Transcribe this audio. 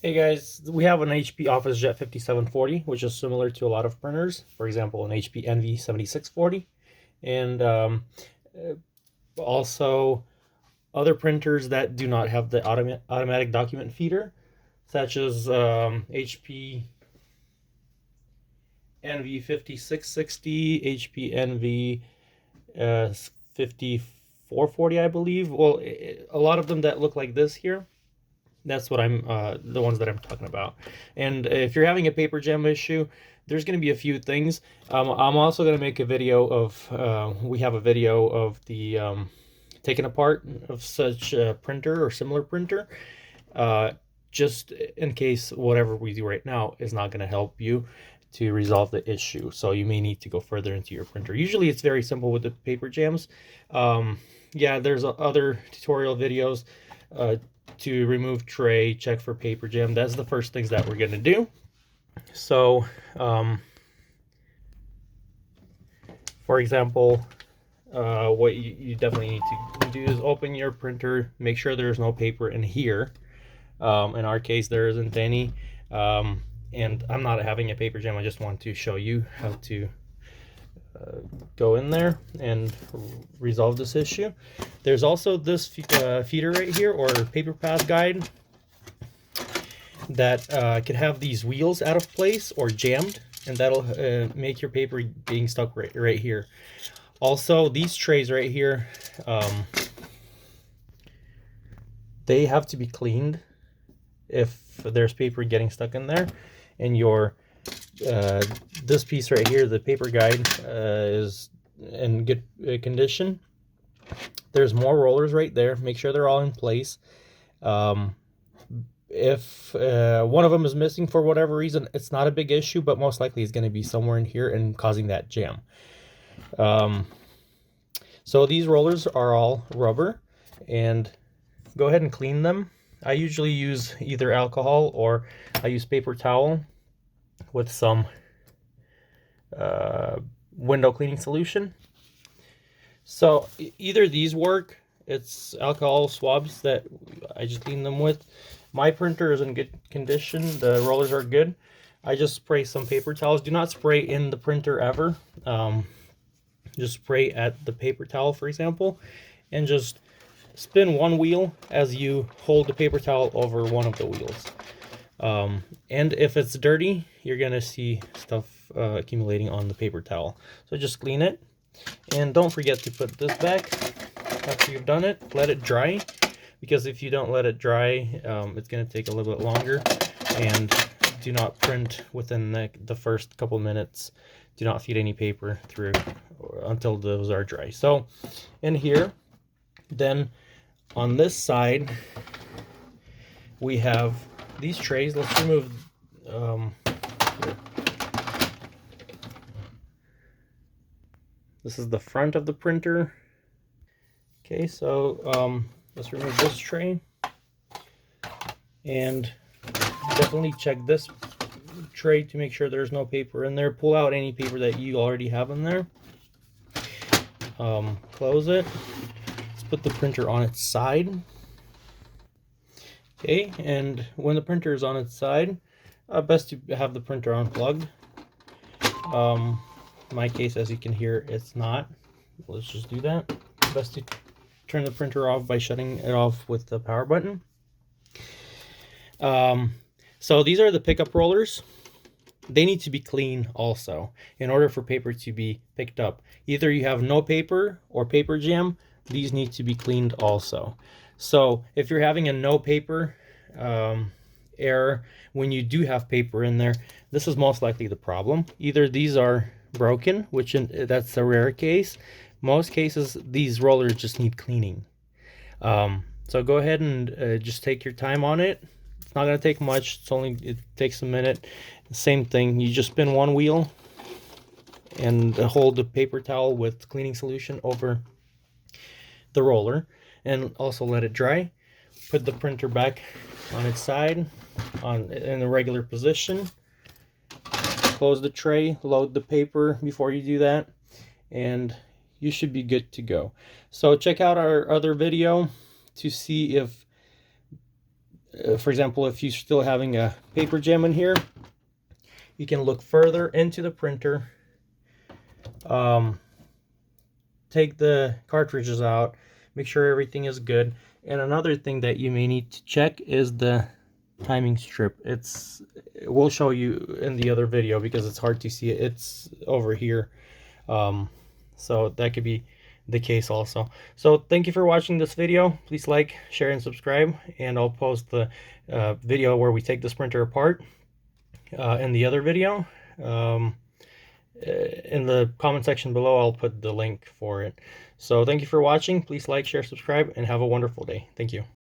Hey guys, we have an HP Officejet 5740, which is similar to a lot of printers. For example, an HP ENVY 7640, and also other printers that do not have the automatic document feeder, such as HP ENVY 5660, HP ENVY 5440, I believe. Well, a lot of them that look like this here. That's what I'm, the ones that I'm talking about. And if you're having a paper jam issue, there's going to be a few things. I'm also going to make a video of, we have a video of the taking apart of such a printer or similar printer, just in case whatever we do right now is not going to help you to resolve the issue. So you may need to go further into your printer. Usually it's very simple with the paper jams. Yeah, there's other tutorial videos to remove tray, check for paper jam. That's the first things that we're going to do. So, for example, what you definitely need to do is open your printer, make sure there's no paper in here. In our case, there isn't any. And I'm not having a paper jam. I just want to show you how to go in there and resolve this issue. There's also this feeder right here, or paper path guide, that could have these wheels out of place or jammed, and that'll make your paper being stuck right here. Also, these trays right here, they have to be cleaned if there's paper getting stuck in there. And your this piece right here, the paper guide, is in good condition. There's more rollers right there. Make sure they're all in place. If one of them is missing for whatever reason, it's not a big issue, but most likely it's going to be somewhere in here and causing that jam. So these rollers are all rubber, and go ahead and clean them. I usually use either alcohol or I use paper towel with some window cleaning solution. So either these work. It's alcohol swabs that I just clean them with. My printer is in good condition. The rollers are good. I just spray some paper towels. Do not spray in the printer ever. Just spray at the paper towel, for example, and just spin one wheel as you hold the paper towel over one of the wheels. And if it's dirty, you're gonna see stuff accumulating on the paper towel. So just clean it, and don't forget to put this back after you've done it. Let it dry, because if you don't let it dry, it's gonna take a little bit longer. And do not print within the first couple minutes. Do not feed any paper through until those are dry. So in here, then on this side, we have these trays. Let's remove this is the front of the printer. Okay, so let's remove this tray, and definitely check this tray to make sure there's no paper in there. Pull out any paper that you already have in there. Close it. Let's put the printer on its side. Okay, and when the printer is on its side, best to have the printer unplugged. In my case, as you can hear, it's not. Let's just do that. Best to turn the printer off by shutting it off with the power button. So these are the pickup rollers. They need to be clean also in order for paper to be picked up. Either you have no paper or paper jam. These need to be cleaned also. So if you're having a no paper error when you do have paper in there, this is most likely the problem. Either these are broken, which that's a rare case. Most cases, these rollers just need cleaning. So go ahead and just take your time on it. It's not going to take much. It takes a minute. Same thing. You just spin one wheel and hold the paper towel with cleaning solution over the roller, and also let it dry. Put the printer back on its side in the regular position. Close the tray, load the paper before you do that, and you should be good to go. So check out our other video to see if for example, if you're still having a paper jam in here, you can look further into the printer, take the cartridges out, make sure everything is good. And another thing that you may need to check is the timing strip. We'll show you in the other video because it's hard to see it. It's over here. So that could be the case also. So thank you for watching this video. Please like, share, and subscribe, and I'll post the video where we take this printer apart in the other video. In the comment section below, I'll put the link for it. So thank you for watching. Please like, share, subscribe, and have a wonderful day. Thank you.